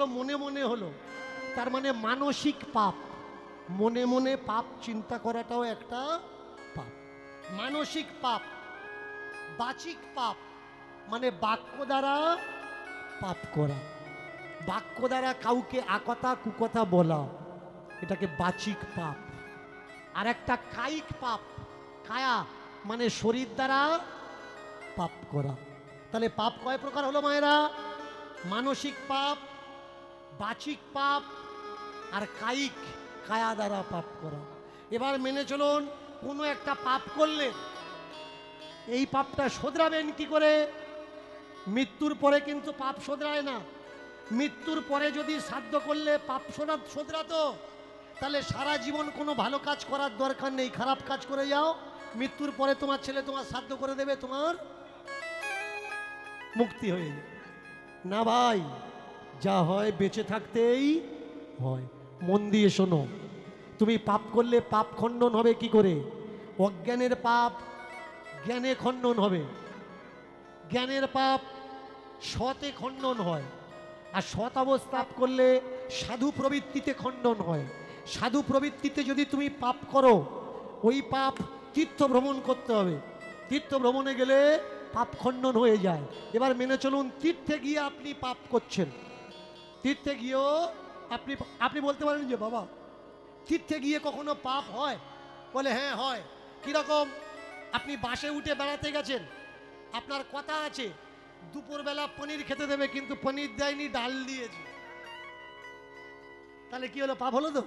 হলো মনে মনে হলো, তার মানে মানসিক পাপ। মনে মনে পাপ চিন্তা করাটাও একটা পাপ। মানসিক পাপ। বাচিক পাপ মানে বাক্য দ্বারা পাপ করা, বাক্য দ্বারা কাউকে আকথা কুকথা বলা, এটাকে বাচিক পাপ। আর একটা কায়িক পাপ, কায়া মানে শরীর দ্বারা পাপ করা। তাহলে পাপ কয় প্রকার হলো মায়েরা? মানসিক পাপ, বাচিক পাপ আর কায়িক, কায়া দ্বারা পাপ করা। এবার মেনে চলুন, কোনো একটা পাপ করলে এই পাপটা শোধরাবেন কি করে? মৃত্যুর পরে কিন্তু পাপ শোধরায় না। মৃত্যুর পরে যদি শ্রাদ্ধ করলে পাপ শোধরাতো, তাহলে সারা জীবন কোনো ভালো কাজ করার দরকার নেই, খারাপ কাজ করে যাও, মৃত্যুর পরে তোমার ছেলে তোমার শ্রাদ্ধ করে দেবে, তোমার মুক্তি হয়ে যাবে। না ভাই, যা হয় বেঁচে থাকতেই হয়। মন দিয়ে শোনো, তুমি পাপ করলে পাপ খণ্ডন হবে কি করে? অজ্ঞানের পাপ জ্ঞানে খণ্ডন হবে, জ্ঞানের পাপ সতে খণ্ডন হয়, আর সৎ অবস্থা করলে সাধু প্রবৃত্তিতে খণ্ডন হয়। সাধু প্রবৃত্তিতে যদি তুমি পাপ করো, ওই পাপ তীর্থ ভ্রমণ করতে হবে, তীর্থ ভ্রমণে গেলে পাপ খণ্ডন হয়ে যায়। এবার মেনে চলুন, তীর্থে গিয়ে আপনি পাপ করছেন, তীর্থে গিয়েও আপনি আপনি বলতে পারেন যে বাবা তীর্থে গিয়ে কখনো পাপ হয়? বলে হ্যাঁ হয়। কিরকম? আপনি বাসে উঠে বেড়াতে গেছেন, আপনার কথা আছে দুপুরবেলা পনির খেতে দেবে, কিন্তু পনির দেয়নি, ডাল দিয়েছে, তাহলে কি হলো? পাপ হলো তো।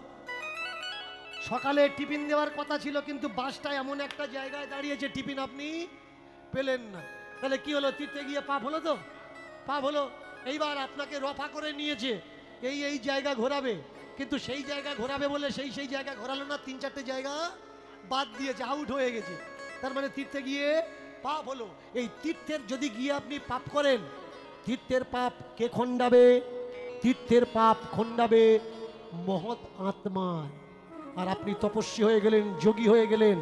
সকালে টিফিন দেওয়ার কথা ছিল, কিন্তু বাসটা এমন একটা জায়গায় দাঁড়িয়েছে টিফিন আপনি পেলেন না, তাহলে কি হলো? তীর্থে গিয়ে পাপ হলো তো, পাপ হলো। এইবার আপনাকে রফা করে নিয়েছে, এই জায়গা ঘোরাবে, কিন্তু সেই জায়গা ঘোরাবে বলে সেই জায়গা ঘোরালো না, 3-4টে জায়গা বাদ দিয়েছে, আউট হয়ে গেছে, তার মানে তীর্থে গিয়ে পাপ হলো। এই তীর্থের যদি গিয়ে আপনি পাপ করেন, তীর্থের পাপ কে খণ্ডাবে? তীর্থের পাপ খণ্ডাবে মহৎ আত্মা। আর আপনি তপস্বী হয়ে গেলেন, যোগী হয়ে গেলেন,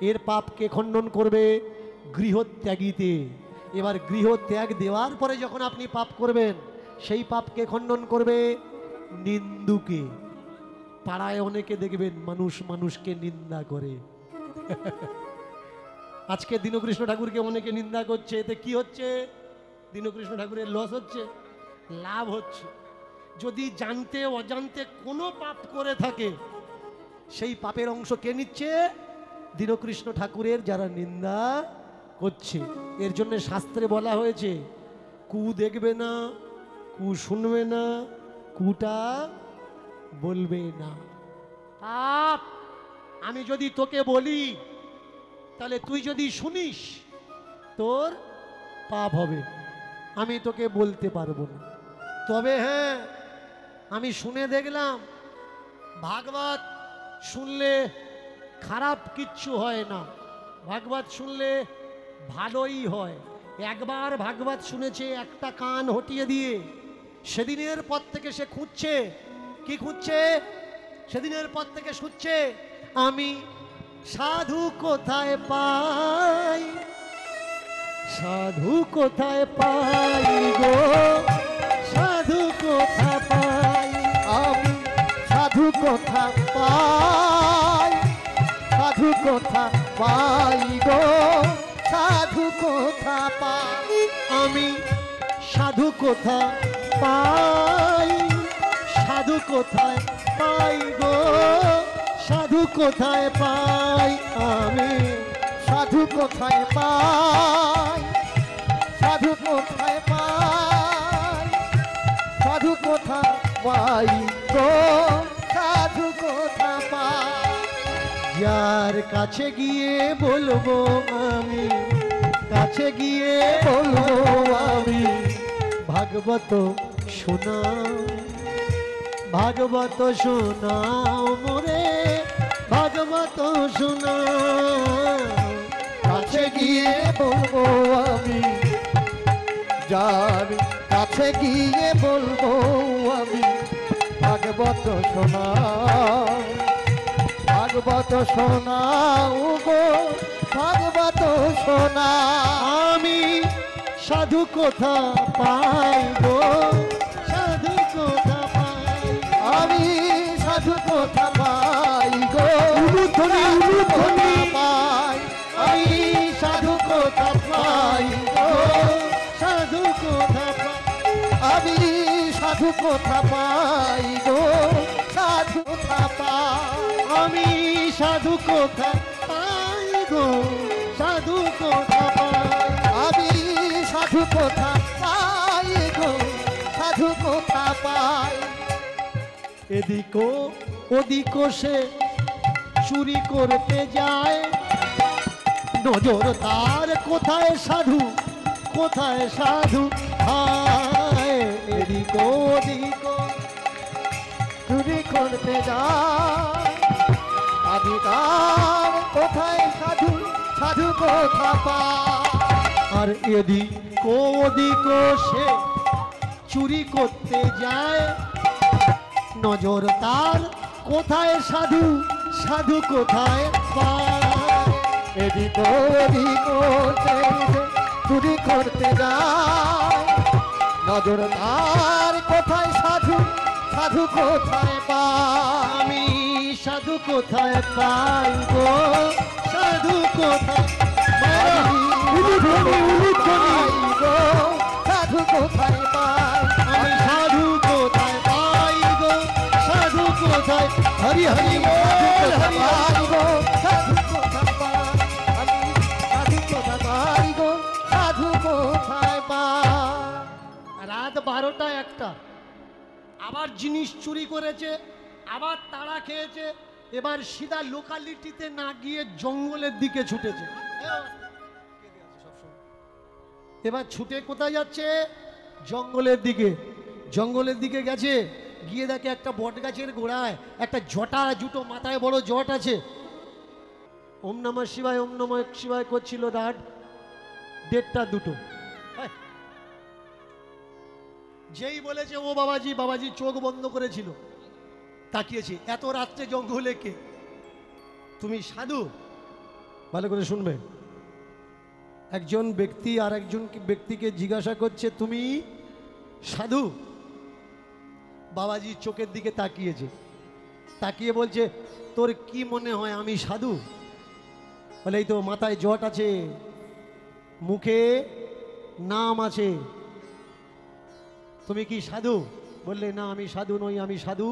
এর পাপ কে খণ্ডন করবে? গৃহত্যাগীতে। এবার গৃহত্যাগ দেওয়ার পরে যখন আপনি পাপ করবেন, সেই পাপকে খণ্ডন করবে নিন্দুকে। পাড়ায় অনেকে দেখবেন মানুষ মানুষকে নিন্দা করে। আজকে দীনকৃষ্ণ ঠাকুরকে অনেকে নিন্দা করছে, এতে কি হচ্ছে? দীনকৃষ্ণ ঠাকুরের লস হচ্ছে, লাভ হচ্ছে। যদি জানতে অজান্তে কোনো পাপ করে থাকে, সেই পাপের অংশ কে নিচ্ছে? দীনকৃষ্ণ ঠাকুরের যারা নিন্দা করছে। এর জন্য শাস্ত্রে বলা হয়েছে, কু দেখবে না, কু শুনবে না, কুটা বলবে না। পাপ আমি যদি তোকে বলি, তাহলে তুই যদি শুনিস তোর পাপ হবে, আমি তোকে বলতে পারবো না। তবে হ্যাঁ, আমি শুনে দেখলাম ভাগবত শুনলে খারাপ কিচ্ছু হয় না, ভাগবত শুনলে ভালোই হয়। একবার ভাগবত শুনেছে, একটা কান হটিয়ে দিয়ে, সেদিনের পর থেকে সে খুঁজছে। কি খুঁজছে? সেদিনের পর থেকে শুনছে, আমি সাধু কোথায় পাই, সাধু কোথায় পাই গো, সাধু কোথা পাই, আমি সাধু কোথা পাই, সাধু কোথা পাই গো, সাধু কোথা পাই, আমি সাধু কোথা পাই, সাধু কোথায় পাই গো, সাধু কোথায় পাই, আমি সাধু কোথায় পাই, সাধু কোথায় পাই, সাধু কোথা পাই গো, সাধু কোথা পাই। যার কাছে গিয়ে বলবো আমি, কাছে গিয়ে বলবো আমি, ভাগবত শোনাও, ভাগবত শোনাও মোরে, ভাগবত শোনাও। কাছে গিয়ে বলবো আমি, যার কাছে গিয়ে বলবো আমি, ভাগবত শোনাও, ভাগবত শোনাও গো, ভাগবত শোনাও। আমি সাধু কোথা পাই গো, সাধু কোথা উলুধ্বনি উলুধ্বনি পাই আমি সাধু কোথা পাই গো সাধু কোথা পাই আমি সাধু কোথা পাই গো সাধু কোথা পাই আমি সাধু কোথা পাই গো সাধু কোথা পাই আমি সাধু কোথা পাই গো সাধু কোথা পাই এদিকো ওদিকো সে চুরি করতে যায় নজর তার কোথায় সাধু হায় এদিকো ওদিকো চুরি করতে যায় অধিকার কোথায় সাধু সাধু কোথা পায় আর এদিকো ওদিকো সে চুরি করতে যায় নজর তার কোথায় সাধু কোথায় পায় এদিক ওদিক চুরি করতে যায় নজর তার কোথায় সাধু সাধু কোথায় পায় আমি সাধু কোথায় পাই গো সাধু কোথায় উলুধ্বনি উলুধ্বনি গো সাধু কোথায় পায় আমি সাধু কোথায় পাই গো সাধু কোথায় হরি হরি বল হরি হরি গো সাধু কোথায় পায় আমি সাধু কোথায় পাই গো সাধু কোথায় পায় রাত 12টা 1টা আবার জিনিস চুরি করেছে আবার তাড়া খেয়েছে এবার সিধা লোকালিটিতে না গিয়ে জঙ্গলের দিকে ছুটেছে এবার ছুটে কোথায় যাচ্ছে জঙ্গলের দিকে গেছে গিয়ে দেখে একটা বট গাছের গোড়ায় একটা জটা জুটো মাথায় বড় জট আছে ওম নমঃ শিবায় করছিল রাত 1:30 2টো যেই বলেছে ও বাবাজি চোখ বন্ধ করেছিল তাকিয়েছি এত রাত্রে জঙ্গলে কে তুমি সাধু ভালো করে শুনবে একজন ব্যক্তি আর একজন ব্যক্তিকে জিজ্ঞাসা করছে তুমি সাধু বাবাজি চোখের দিকে তাকিয়েছে তাকিয়ে বলছে তোর কি মনে হয় আমি সাধু বলে এই তো মাথায় জট আছে মুখে নাম আছে তুমি কি সাধু বললে না আমি সাধু নই আমি সাধু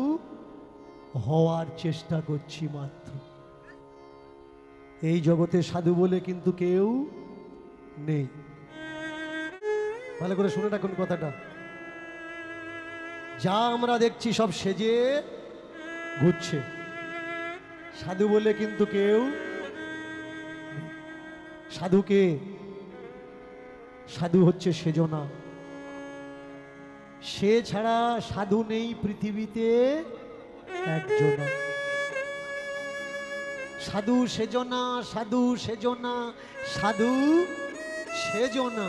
হওয়ার চেষ্টা করছি মাত্র এই জগতে সাধু বলে কিন্তু কেউ নেই ভালো করে শুনে রাখুন কথাটা যা আমরা দেখছি সব সেজে ঘুরছে সাধু বলে কিন্তু কেউ সাধুকে সাধু হচ্ছে সেজনা সে ছাড়া সাধু নেই পৃথিবীতে একজন সাধু সেজনা সাধু সেজনা সাধু সেজনা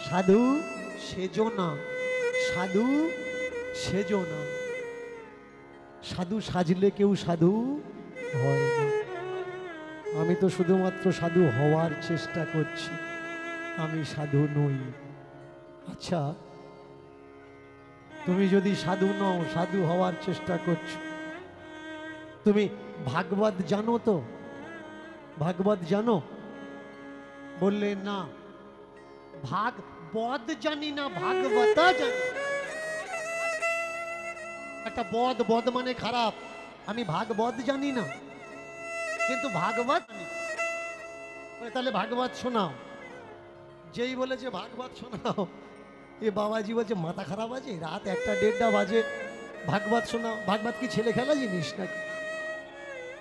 সাধু সেজনা সাধু সেজনা সাধু সাজলে কেউ সাধু হয় না আমি তো শুধুমাত্র সাধু হওয়ার চেষ্টা করছি আমি সাধু নই আচ্ছা তুমি যদি সাধু নও সাধু হওয়ার চেষ্টা করছো তুমি ভাগবত জানো তো ভাগবত জানো বললে না ভাগবত জানি না ভাগবত জানি একটা বদ মানে খারাপ আমি ভাগবত জানি না কিন্তু ভাগবত জানি তাহলে ভাগবত শোনাও যেই বলেছে ভাগবত শোনাও এ বাবাজি বলছে মাথা খারাপ আছে রাত 1টা 1:30 বাজে ভাগবত শোনাও ভাগবত কি ছেলে খেলা জিনিস নাকি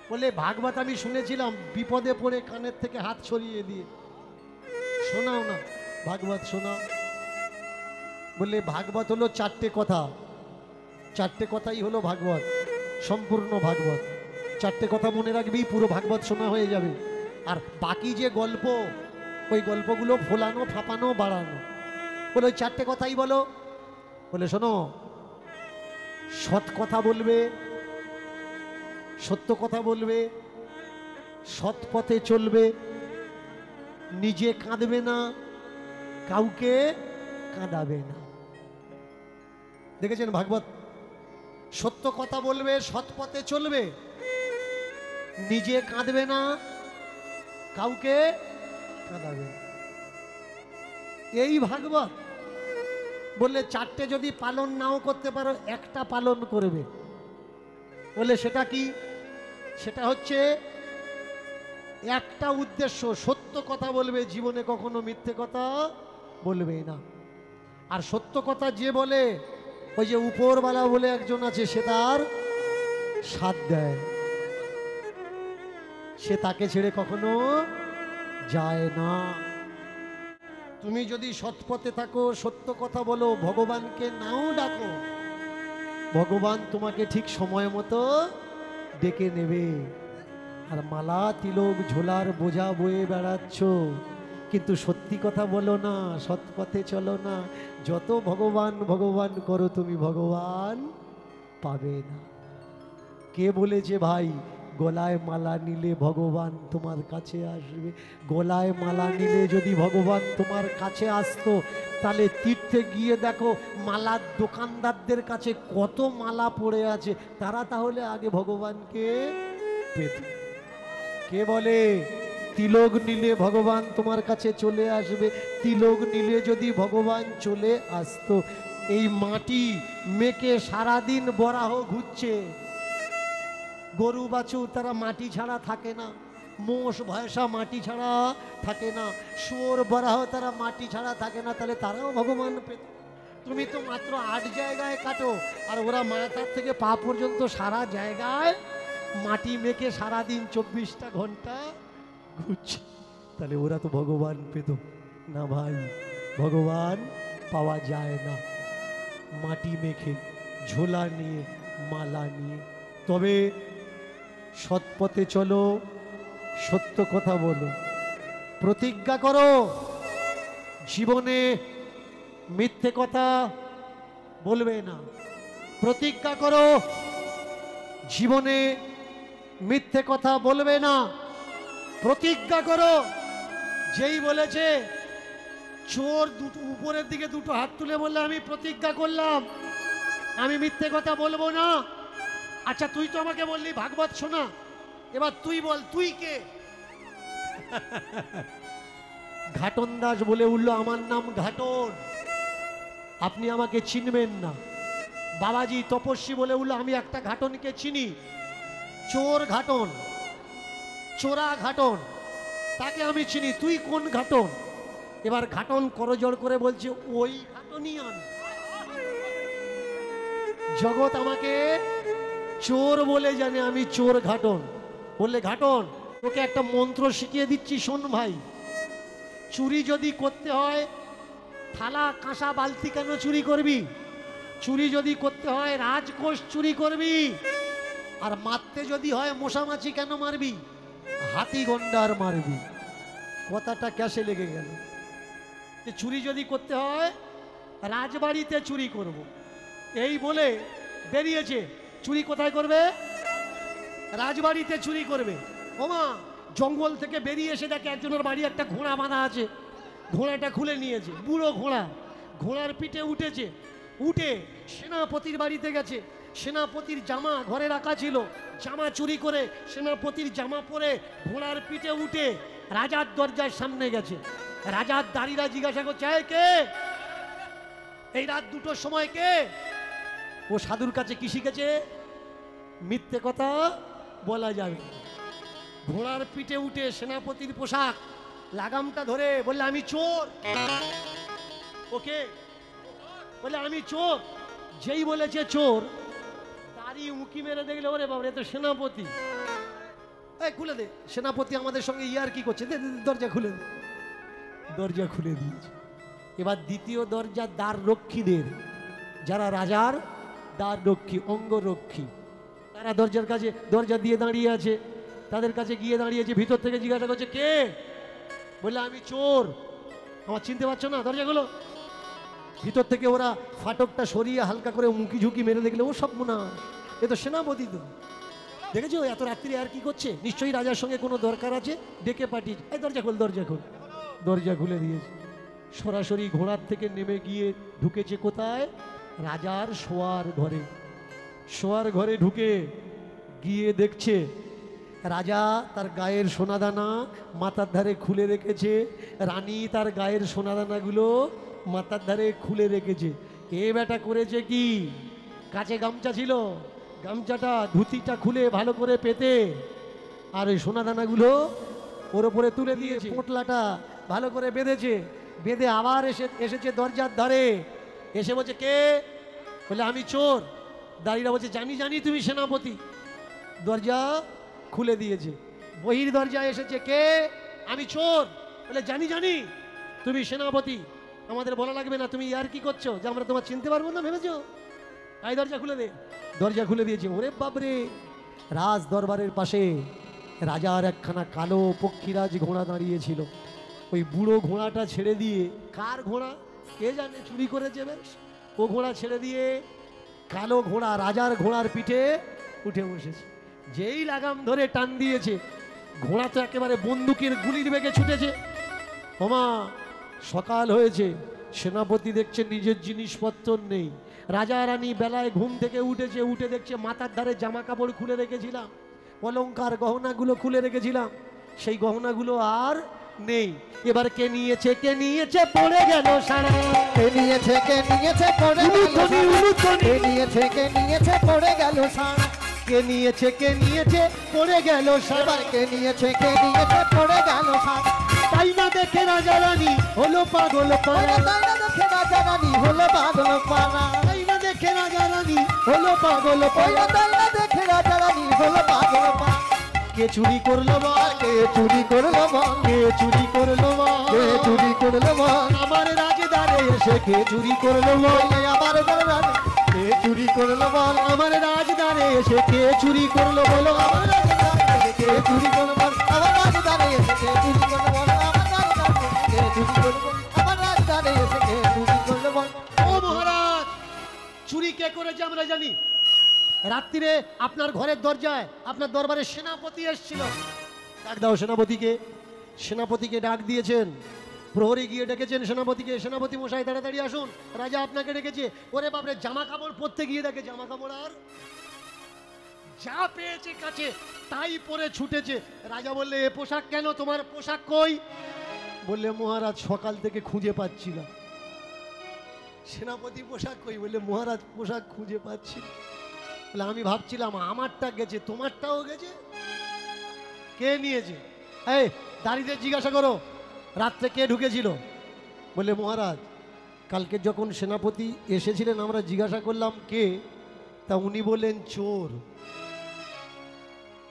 বলে ভাগবত আমি শুনেছিলাম বিপদে পড়ে কানের থেকে হাত সরিয়ে দিয়ে শোনাও না ভাগবত শোনাও বললে ভাগবত হলো 4টে কথা 4টে কথাই হলো ভাগবত সম্পূর্ণ ভাগবত 4টে কথা মনে রাখবি পুরো ভাগবত শোনা হয়ে যাবে আর বাকি যে গল্প ওই গল্পগুলো ফোলানো ফাঁপানো বাড়ানো বলে ওই 4টে কথাই বলো বলে শোনো সৎ কথা বলবে সত্য কথা বলবে সৎ পথে চলবে নিজে কাঁদবে না কাউকে কাঁদাবে না দেখেছেন ভাগবত সত্য কথা বলবে সৎ পথে চলবে নিজে কাঁদবে না, কাউকে কাঁদাবে না। এই ভাগবত বললে চারটে যদি পালন নাও করতে পারো, একটা পালন করবে। বলে সেটা কি? সেটা হচ্ছে একটা উদ্দেশ্য, সত্য কথা বলবে, জীবনে কখনো মিথ্যে কথা বলবে না। আর সত্য কথা যে বলে, ওই যে উপরওয়ালা বলে একজন আছে, সে তার সাথ দেয়, সে তাকে ছেড়ে কখনো যায় না। তুমি যদি সৎপথে থাকো, সত্য কথা বলো, ভগবানকে নাও ডাকো, ভগবান তোমাকে ঠিক সময় মতো ডেকে নেবে। আর মালা তিলক ঝোলার বোঝা বয়ে বেড়াচ্ছ, কিন্তু সত্যি কথা বলো না, সৎপথে চলো না, যত ভগবান ভগবান করো তুমি ভগবান পাবে না। কে বলেছে ভাই গলায় মালা নিলে ভগবান তোমার কাছে আসবে? গলায় মালা নিলে যদি ভগবান তোমার কাছে আসতো, তাহলে তীর্থে গিয়ে দেখো মালার দোকানদারদের কাছে কত মালা পড়ে আছে, তারা তাহলে আগে ভগবানকে পেত। কে বলে তিলক নিলে ভগবান তোমার কাছে চলে আসবে? তিলক নিলে যদি ভগবান চলে আসতো, এই মাটি মেকে সারাদিন বরাহ ঘুরছে, গরু বাছুর তারা মাটি ছাড়া থাকে না, মোষ ভয়সা মাটি ছাড়া থাকে না, শুয়োর বরাহ তারা মাটি ছাড়া থাকে না, তাহলে তারাও ভগবান পেত। তুমি তো মাত্র 8 জায়গায় কাটো, আর ওরা মাথার থেকে পা পর্যন্ত সারা জায়গায় মাটি মেখে সারাদিন 24টা ঘন্টা ঘুরছে, তাহলে ওরা তো ভগবান পেত না ভাই। ভগবান পাওয়া যায় না মাটি মেখে, ঝোলা নিয়ে, মালা নিয়ে। তবে সৎপথে চলো, সত্য কথা বলো, প্রতিজ্ঞা করো জীবনে মিথ্যে কথা বলবে না। প্রতিজ্ঞা করো জীবনে মিথ্যে কথা বলবে না। প্রতিজ্ঞা করো, যেই বলেছে চোর দুটো উপরের দিকে দুটো হাত তুলে বললে আমি প্রতিজ্ঞা করলাম আমি মিথ্যে কথা বলবো না। আচ্ছা তুই তো আমাকে বললি ভাগবত শোনা, এবার তুই বল তুই কে? ঘাটন দাস বলে উঠল, আমার নাম ঘাটন, আপনি আমাকে চিনবেন না। বাবাজি তপস্বী বলে উঠল, আমি একটা ঘাটনকে চিনি, চোর ঘাটন, চোরা ঘাটন, তাকে আমি চিনি, তুই কোন ঘাটন? এবার ঘাটন করজোড় করে বলছে, ওই ঘাটনই আমি। জগৎ আমাকে চোর বলে জানে, আমি চোর ঘাটন। বললে ঘাটন তোকে একটা মন্ত্র শিখিয়ে দিচ্ছি, শোন ভাই, চুরি যদি করতে হয় থালা কাঁসা বালতি কেন চুরি করবি? চুরি যদি করতে হয় রাজকোষ চুরি করবি। আর মারতে যদি হয় মশামাছি কেন মারবি? হাতি গন্ডার মারবি। কথাটা ক্যাশে লেগে গেল। চুরি যদি করতে হয় রাজবাড়িতে চুরি করব, এই বলে বেরিয়েছে। চুরি কোথায় করবে? রাজবাড়িতে চুরি করবে। ওমা জঙ্গল থেকে বেরিয়ে এসে দেখে একজনের বাড়ি একটা ঘোড়া বাঁধা আছে, ঘোড়াটা খুলে নিয়েছে, বুড়ো ঘোড়া, ঘোড়ার পিঠে উঠেছে, উঠে সেনাপতির বাড়িতে গেছে। সেনাপতির জামা ঘরে রাখা ছিল, জামা চুরি করে সেনাপতির জামা পরে ঘোড়ার পিঠে উঠে রাজার দরজার সামনে গেছে। রাজার দাঁড়িরা জিজ্ঞাসা করছে, কে এই রাত 2টোর সময় কে? ও সাধুর কাছে কি শিখেছে? মিথ্যে কথা বলা যাবে। ঘোড়ার পিঠে উঠে সেনাপতির পোশাক লাগামটা ধরে বললে, আমি চোর। ওকে বলে আমি চোর। যেই বলেছে চোর, তারই উঁকি মেরে দেখলে, ওরে বাবা এ তো সেনাপতি। এই খুলে দে, সেনাপতি আমাদের সঙ্গে ইয়ার কি করছে, দে দরজা খুলে দে। দরজা খুলে দিয়েছে। এবার দ্বিতীয় দরজা দ্বার রক্ষীদের, যারা রাজার দ্বার রক্ষী, অঙ্গরক্ষী, তারা দরজার কাছে দরজা দিয়ে দাঁড়িয়ে আছে। তাদের কাছে গিয়ে দাঁড়িয়েছে, ভিতর থেকে জিজ্ঞাসা করছে, কে? বললে আমি চোর। আমার চিনতে পারছো না? দরজাগুলো ভিতর থেকে ওরা ফাটকটা সরিয়ে হালকা করে মুখি ঝুঁকি মেরে দেখলে, ও সব মনে হয় এ তো সেনাপতি। তো দেখেছো এত রাত্রি আর কি করছে? নিশ্চয়ই রাজার সঙ্গে কোনো দরকার আছে, ডেকে পাঠিয়েছে। এই দরজা খোল, দরজা খোল। দরজা খুলে দিয়েছে। সরাসরি ঘোড়ার থেকে নেমে গিয়ে ঢুকেছে কোথায়? রাজার শোয়ার ঘরে। শোয়ার ঘরে ঢুকে গিয়ে দেখছে রাজা তার গায়ের সোনাদানা মাথার ধারে খুলে রেখেছে, রানী তার গায়ের সোনাদানাগুলো মাথার ধারে খুলে রেখেছে। এ বেটা করেছে কি, কাছে গামছা ছিল, গামছাটা ধুতিটা খুলে ভালো করে পেতে আর ওই সোনাদানাগুলো ওর ওপরে তুলে দিয়েছে, পোটলাটা ভালো করে বেঁধেছে, বেঁধে আবার এসেছে দরজার ধারে, এসে বলছে কে, বলে আমি চোর। দাঁড়িয়ে বলছে জানি জানি তুমি সেনাপতি। দরজা খুলে দিয়েছে, বহির দরজা এসেছে কে, আমি চোর। বলে জানি জানি তুমি সেনাপতি, আমাদের বলা লাগবে না, তুমি আর কি করছো যে আমরা তোমার চিনতে পারবো না ভেবেছো, এই দরজা খুলে দে। দরজা খুলে দিয়েছে। ওরে বাবরে, রাজ দরবারের পাশে রাজার একখানা কালো পক্ষীরাজ ঘোড়া দাঁড়িয়েছিল। ওই বুড়ো ঘোড়াটা ছেড়ে দিয়ে, কার ঘোড়া কে জানে, চুরি করেছে বেশ, ও ঘোড়া ছেড়ে দিয়ে কালো ঘোড়া রাজার ঘোড়ার পিঠে উঠে বসেছে। যেই লাগাম ধরে টান দিয়েছে, ঘোড়া তো একেবারে বন্দুকের গুলির বেগে ছুটেছে। ওমা, সকাল হয়েছে, সেনাপতি দেখছে নিজের জিনিসপত্র নেই। রাজা রানী বেলায় ঘুম থেকে উঠেছে, উঠে দেখছে মাথার ধারে জামা কাপড় খুলে রেখেছিলাম, অলংকার গহনাগুলো খুলে রেখেছিলাম, সেই গহনাগুলো আর নেই। এবার কে নিয়েছে, কে নিয়েছে, পড়ে গেল সারা। কে নিয়েছে, কে নিয়েছে, পড়ে গেল সারা। কে নিয়েছে, কে নিয়েছে, পড়ে গেল সারা। কে নিয়েছে, কে নিয়েছে, পড়ে গেল সারা। এবার কে নিয়েছে, কে নিয়েছে, পড়ে গেল সারা। তাই না দেখে রাজা রানী হলো পাগল পাড়া। তাই না দেখে রাজা রানী হলো পাগল পাড়া। তাই না দেখে রাজা রানী হলো পাগল তাই পাড়া। না দেখে রাজা রানী হলো পাগল পাড়া। কে চুরি করলো বল, কে চুরি করলো বল, কে চুরি করলো বল, কে চুরি করলো বল, আমার রাজদারে এসে কে চুরি করলো বল, আমার রানী কে চুরি করলো বল, আমার রাজদারে এসে কে চুরি করলো বলো, আমার রাজদারে কে চুরি করলো বল, আমার রাজদারে এসে কে চুরি করলো বল, আমার রাজদারে কে চুরি করলো বল, আমার রাজদারে এসে কে চুরি করলো বল। ও মহারাজ, চুরি কে করেছে আমরা জানি। রাত্রিরে আপনার ঘরের দরজায় আপনার দরবারে সেনাপতি এসেছিল, ডাক দাও সেনাপতিকে। সেনাপতিকে ডাক দিয়েছেন, প্রহরী গিয়ে ডেকেছেন সেনাপতিকে, সেনাপতি মশাই তাড়াতাড়ি আসুন, রাজা আপনাকে ডেকেছে। ওরে বাপরে, জামা কাপড় পরতে গিয়ে দেখে জামা কাপড় আর যা পেয়েছে কাছে তাই পরে ছুটেছে। রাজা বললে এ পোশাক কেন, তোমার পোশাক কই? বললে মহারাজ সকাল থেকে খুঁজে পাচ্ছি না। সেনাপতি পোশাক কই? বললে মহারাজ পোশাক খুঁজে পাচ্ছি না। বলে আমি ভাবছিলাম আমারটা গেছে, তোমারটাও গেছে, কে নিয়েছে? এই দাঁড়িয়ে জিজ্ঞাসা করো রাত্রে কে ঢুকেছিল। বলে মহারাজ কালকে যখন সেনাপতি এসেছিলেন আমরা জিজ্ঞাসা করলাম কে, তা উনি বললেন চোর।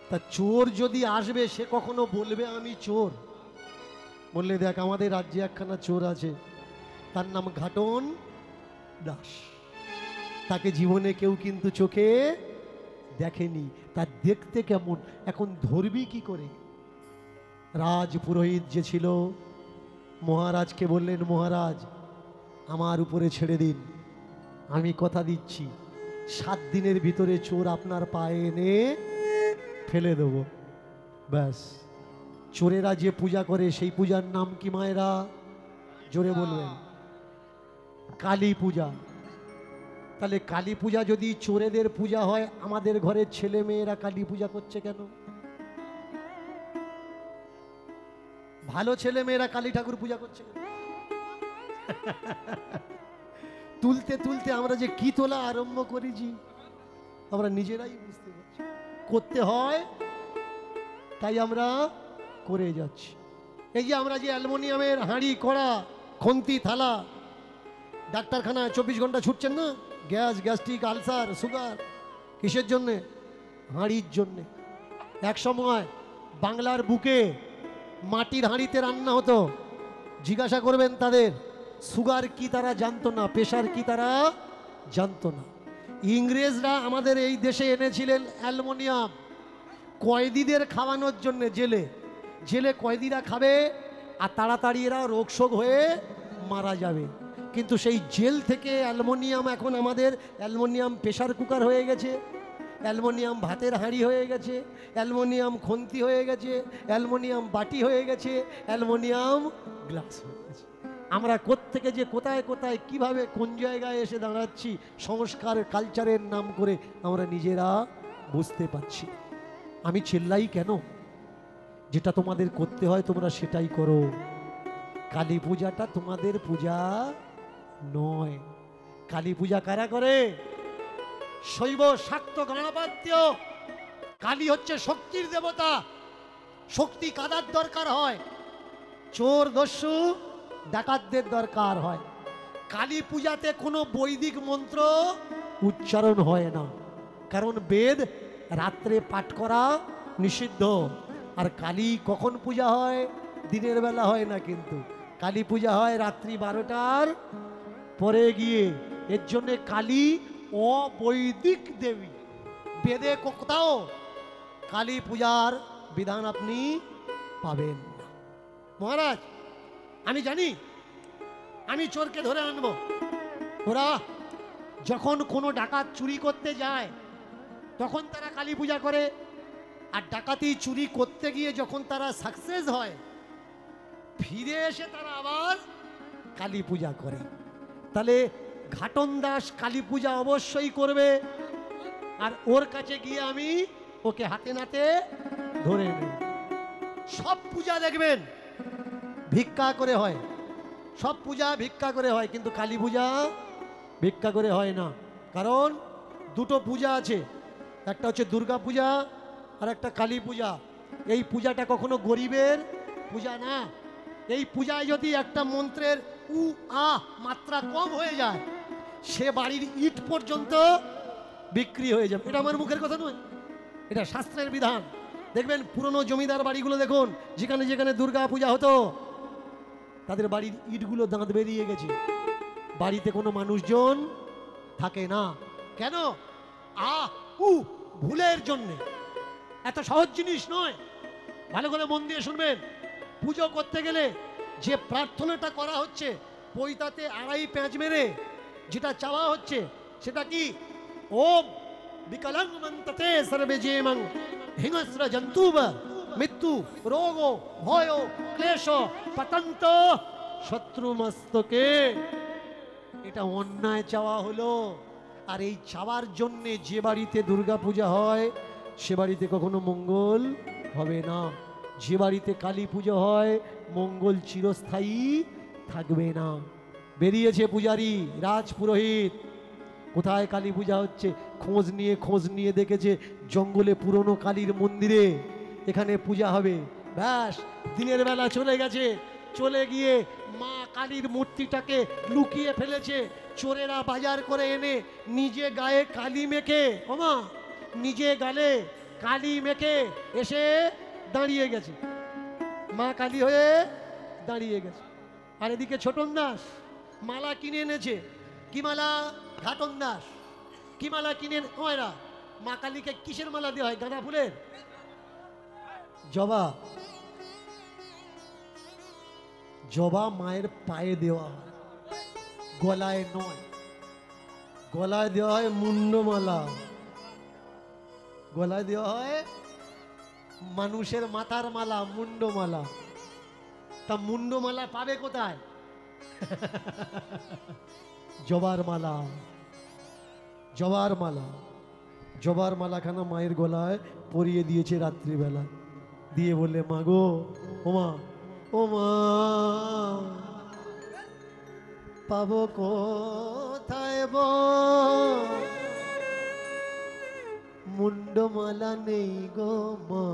তা চোর যদি আসবে সে কখনো বলবে আমি চোর? বললে দেখ আমাদের রাজ্যে একখানা চোর আছে, তার নাম ঘাটন দাস, তাকে জীবনে কেউ কিন্তু চোখে দেখেনি, তার দেখতে কেমন, এখন ধরবি কি করে? রাজ পুরোহিত যে ছিল মহারাজকে বললেন মহারাজ আমার উপরে ছেড়ে দিন, আমি কথা দিচ্ছি 7 দিনের ভিতরে চোর আপনার পায়ে এনে ফেলে দেব। ব্যাস, চোরেরা যে পূজা করে সেই পূজার নাম কি মায়েরা? জোরে বলবেন, কালী পূজা। তাহলে কালী পূজা যদি চোরেদের পূজা হয়, আমাদের ঘরের ছেলে মেয়েরা কালী পূজা করছে কেন? ভালো ছেলে মেয়েরা কালী ঠাকুর পূজা করছে কেন? তুলতে তুলতে আমরা যে কি তোলা আরম্ভ করেছি আমরা নিজেরাই বুঝতে পারছি। করতে হয় তাই আমরা করে যাচ্ছি। এই যে আমরা যে অ্যালুমিনিয়ামের হাঁড়ি, কড়া, খন্তি, থালা, ডাক্তারখানায় 24 ঘন্টা ছুটছেন না, গ্যাস, গ্যাস্ট্রিক, আলসার, সুগার, কিসের জন্যে? হাঁড়ির জন্যে। এক সময় বাংলার বুকে মাটির হাঁড়িতে রান্না হতো, জিজ্ঞাসা করবেন তাদের, সুগার কি তারা জানতো না, প্রেশার কি তারা জানতো না। ইংরেজরা আমাদের এই দেশে এনেছিলেন অ্যালুমিনিয়াম কয়েদিদের খাওয়ানোর জন্য। জেলে জেলে কয়েদিরা খাবে আর তাড়াতাড়ি এরা রোগশোক হয়ে মারা যাবে। কিন্তু সেই জেল থেকে অ্যালুমিনিয়াম এখন আমাদের অ্যালুমিনিয়াম প্রেশার কুকার হয়ে গেছে, অ্যালুমিনিয়াম ভাতের হাঁড়ি হয়ে গেছে, অ্যালুমিনিয়াম খন্তি হয়ে গেছে, অ্যালুমিনিয়াম বাটি হয়ে গেছে, অ্যালুমিনিয়াম গ্লাস হয়ে গেছে। আমরা কোত্থেকে যে কোথায় কোথায় কিভাবে কোন জায়গায় এসে দাঁড়াচ্ছি, সংস্কার কালচারের নাম করে আমরা নিজেরা বুঝতে পারছি। আমি চিল্লাই কেন? যেটা তোমাদের করতে হয় তোমরা সেটাই করো। কালী পূজাটা তোমাদের পূজা নয়। কালী পূজা কারা করে? শৈব শাক্ত গণপাত্য। কালী হচ্ছে শক্তির দেবতা। শক্তি কাদার দরকার হয়? চোর দস্যু ডাকাতদের দরকার হয়। কালী পূজাতে কোনো বৈদিক মন্ত্র উচ্চারণ হয় না, কারণ বেদ রাত্রে পাঠ করা নিষিদ্ধ। আর কালী কখন পূজা হয়? দিনের বেলা হয় না, কিন্তু কালী পূজা হয় রাত্রি 12টার পরে গিয়ে। এর জন্যে কালী অবৈদিক দেবী। বেদে কোথাও কালী পূজার বিধান আপনি পাবেন না। মহারাজ, আমি জানি আমি চোরকে ধরে আনবো। ওরা যখন কোনো ডাকাত চুরি করতে যায় তখন তারা কালী পূজা করে, আর ডাকাতি চুরি করতে গিয়ে যখন তারা সাকসেস হয় ফিরে এসে তারা আবার কালী পূজা করে। তাহলে ঘাটন দাস কালী পূজা অবশ্যই করবে, আর ওর কাছে গিয়ে আমি ওকে হাতে নাতে ধরে নেব। সব পূজা দেখবেন ভিক্ষা করে হয়, সব পূজা ভিক্ষা করে হয়, কিন্তু কালী পূজা ভিক্ষা করে হয় না। কারণ দুটো পূজা আছে, একটা হচ্ছে দুর্গা পূজা আর একটা কালী পূজা। এই পূজাটা কখনো গরিবের পূজা না। এই পূজায় যদি একটা মন্ত্রের উ আ মাত্রা কম হয়ে যায়, সে বাড়ির ইট পর্যন্ত বিক্রি হয়ে যাবে। এটা আমার মুখের কথা নয়, এটা শাস্ত্রের বিধান। দেখবেন পুরনো জমিদার বাড়িগুলো দেখুন, যেখানে যেখানে দুর্গা পূজা হতো তাদের বাড়ির ইটগুলো দাঁত বেরিয়ে গেছে, বাড়িতে কোনো মানুষজন থাকে না। কেন? আ উ ভুলের জন্যে। এত সহজ জিনিস নয়, ভালো করে মন দিয়ে শুনবেন। পুজো করতে গেলে যে প্রার্থনাটা করা হচ্ছে, পৈতাতে আড়াই প্যাঁচ মেরে যেটা চাওয়া হচ্ছে সেটা কি? ওম বিকলং মন্ত্রতে সর্বে জেমং হিংস্র জন্তুব মৃত্যু রোগ ভয় ক্লেশ পতন্ত শত্রু মস্তকে। এটা অন্যায় চাওয়া হলো। আর এই চাওয়ার জন্যে যে বাড়িতে দুর্গা পূজা হয় সে বাড়িতে কখনো মঙ্গল হবে না। যে বাড়িতে কালী পুজো হয় মঙ্গল চিরস্থায়ী থাকবে না। বেরিয়েছে পূজারী রাজ পুরোহিত, কোথায় কালী পূজা হচ্ছে খোঁজ নিয়ে দেখেছে জঙ্গলে পুরনো কালীর মন্দিরে এখানে পূজা হবে। ব্যাস, দিনের বেলা চলে গেছে, চলে গিয়ে মা কালীর মূর্তিটাকে লুকিয়ে ফেলেছে। চোরেরা বাজার করে এনে নিজে গায়ে কালি মেখে, ওমা নিজে গালে কালি মেখে এসে দাঁড়িয়ে গেছে, মা কালী হয়ে দাঁড়িয়ে গেছে। আর এদিকে ছোটন দাস মালা কিনে এনেছে। কি মালা? ঘাটন দাস কি মালা কিনে ওরা? মা কালীকে কিসের মালা দেওয়া হয়? গাঁদা ফুলের, জবা। জবা মায়ের পায়ে দেওয়া হয়, গলায় নয়। গলায় দেওয়া হয় মুন্ডমালা, গলায় দেওয়া হয় মানুষের মাথার মালা, মুন্ডমালা। তা মুন্ডমালা পাবে কোথায়? জবার মালা, জবার মালা। জবার মালাখানা মায়ের গলায় পরিয়ে দিয়েছে রাত্রিবেলা, দিয়ে বললে মা গো, ওমা ওমা পাবো কোথায় মুন্ডমালা নেই গো মা,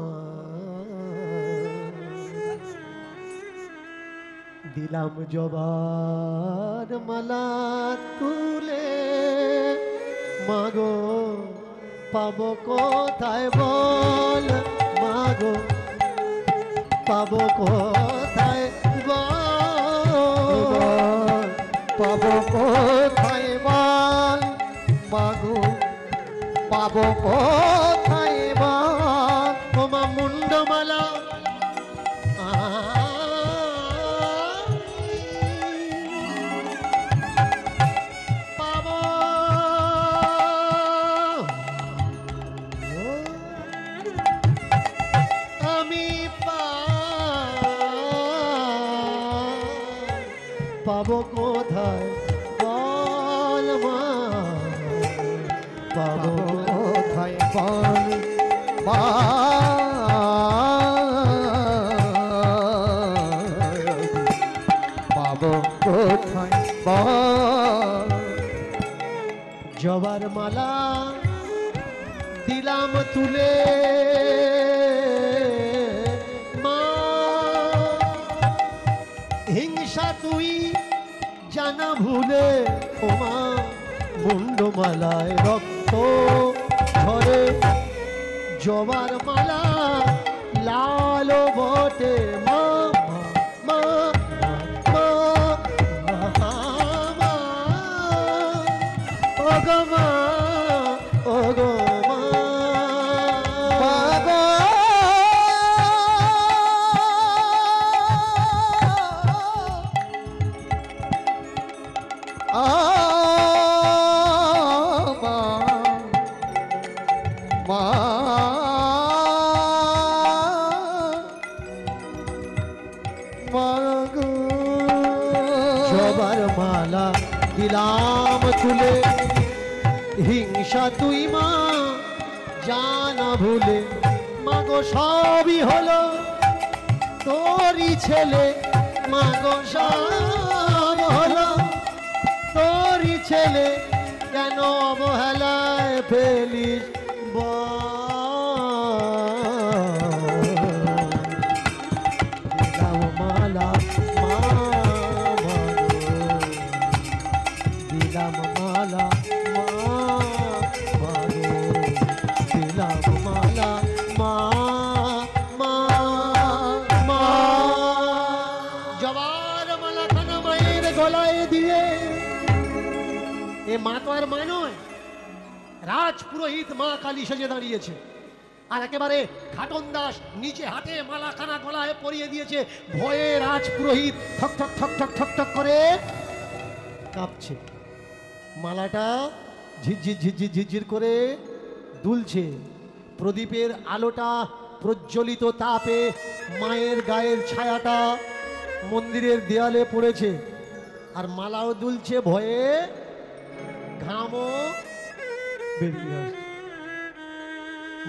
দিলাম জবার মালা তুলে, মাগো পাবো কোথায় বল, মাগো পাবো কোথায় বল, পাবো কোথায় বল, মাগো পাবো কোথায় বল, ওমা মুন্ডমালা পাবো কোথায় বল মা, পাবো কোথায় বল মা পাবো কোথায় বল জবার মালা দিলাম তুলে মা হিংসা তুই জানা ভুলে ওমা মুন্ডমালায় রক্ত ঝরে জবার মালা লাল বটে মা মা মা মা মা ওগো মা ওগো মা বাবা মা মাগো জবার মালা দিলাম তুলে হিংসা তুই মা জানা ভুলে মাগো সবই হলো তোরই ছেলে মাগো সব হলো তোরই ছেলে কেন অবহেলায় ফেলিস দিলাম মালা মা মাগো দিলাম মালা মা মাগো দিলাম মালা মা মা মা জবার মালা খানা মায়ের গলায় দিয়ে এ মা তো আর মা নয় রাজ পুরোহিত মা কালী সেজে দাঁড়িয়েছে আর একেবারে ঘাটন দাস নিচে হাতে মালা খানা গলায় পরিয়ে দিয়েছে ভয়ে রাজ পুরোহিত ঠক ঠক ঠক ঠক ঠক ঠক করে কাঁপছে মালাটা ঝিরঝির ঝিরঝির ঝিরঝির করে দুলছে প্রদীপের আলোটা প্রজ্বলিত তাপে মায়ের গায়ের ছায়াটা মন্দিরের দেয়ালে পড়েছে আর মালাও দুলছে ভয়ে ঘামও বেরিয়ে আসছে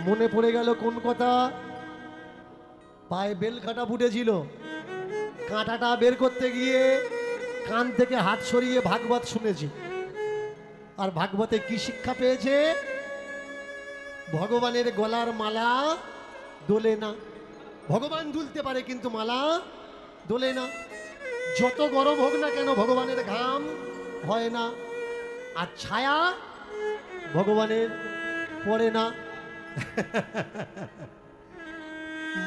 মনে পড়ে গেল কোন কথা পায়ে বেল কাটা ফুটেছিল কাঁটাটা বের করতে গিয়ে কান থেকে হাত সরিয়ে ভাগবত শুনেছে আর ভাগবতে কি শিক্ষা পেয়েছে ভগবানের গলার মালা দোলে না ভগবান দুলতে পারে কিন্তু মালা দোলে না যত গরম হোক না কেন ভগবানের ঘাম হয় না আর ছায়া ভগবানের পড়ে না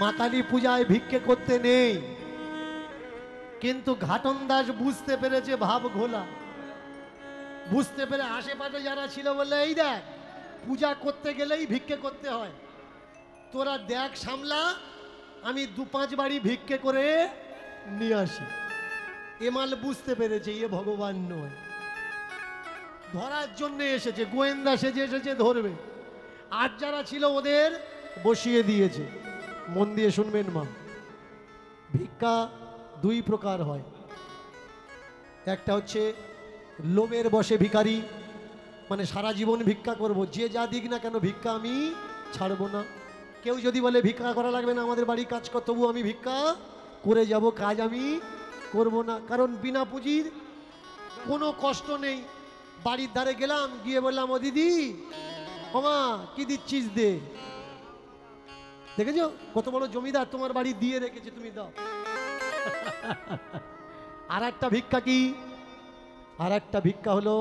মা কালী পূজায় ভিক্ষে করতে নেই কিন্তু ঘাটন দাস বুঝতে পেরেছে ভাব ঘোলা বুঝতে পেরে আশেপাশে যারা ছিল বলে এই দেখ পূজা করতে গেলেই ভিক্ষে করতে হয় তোরা দেখ সামলা আমি 2-5 বাড়ি ভিক্ষে করে নিয়ে আসি এমাল বুঝতে পেরেছে এ ভগবান নয় ধরার জন্য এসেছে গোয়েন্দা সেজে এসেছে ধরবে আর যারা ছিল ওদের বসিয়ে দিয়েছে মন দিয়ে শুনবেন মা ভিক্ষা 2 প্রকার হয় একটা হচ্ছে লোভের বশে ভিখারি মানে সারা জীবন ভিক্ষা করব যে যা দিক না কেন ভিক্ষা আমি ছাড়বো না কেউ যদি বলে ভিক্ষা করা লাগবে না আমাদের বাড়ি কাজ কর তবু আমি ভিক্ষা করে যাব কাজ আমি করব না কারণ বিনা পুঁজির কোনো কষ্ট নেই বাড়ির ধারে গেলাম গিয়ে বললাম ও দিদি ওমা কি দিচ্ছিস দে দেখেছো কত বড় জমিদার তোমার বাড়ি দিয়ে রেখেছে তুমি দাও আর একটা ভিক্ষা কি আর একটা ভিক্ষা হলো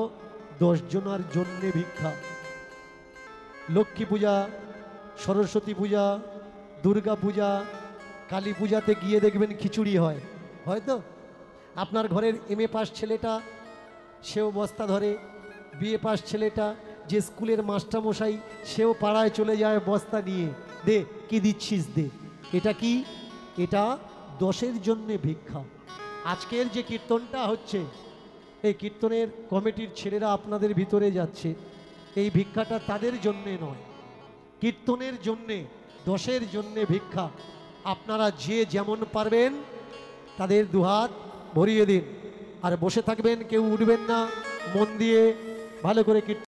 10 জনের জন্য ভিক্ষা লক্ষ্মী পূজা সরস্বতী পূজা দুর্গা পূজা কালী পূজাতে গিয়ে দেখবেন খিচুড়ি হয় হয়তো আপনার ঘরের এমএ পাস ছেলেটা সেও বস্তা ধরে বিএ পাস ছেলেটা যে স্কুলের মাস্টারমশাই সেও পাড়ায় চলে যায় বস্তা নিয়ে দে কি দিচ্ছিস দে এটা কি এটা 10-এর জন্যে ভিক্ষা আজকের যে কীর্তনটা হচ্ছে এই কীর্তনের কমিটির ছেলেরা আপনাদের ভিতরে যাচ্ছে এই ভিক্ষাটা তাদের জন্যে নয় কীর্তনের জন্যে 10-এর জন্যে ভিক্ষা আপনারা যে যেমন পারবেন তাদের দুহাত ভরিয়ে দিন আর বসে থাকবেন কেউ উঠবেন না মন দিয়ে ভালো করে কীর্তন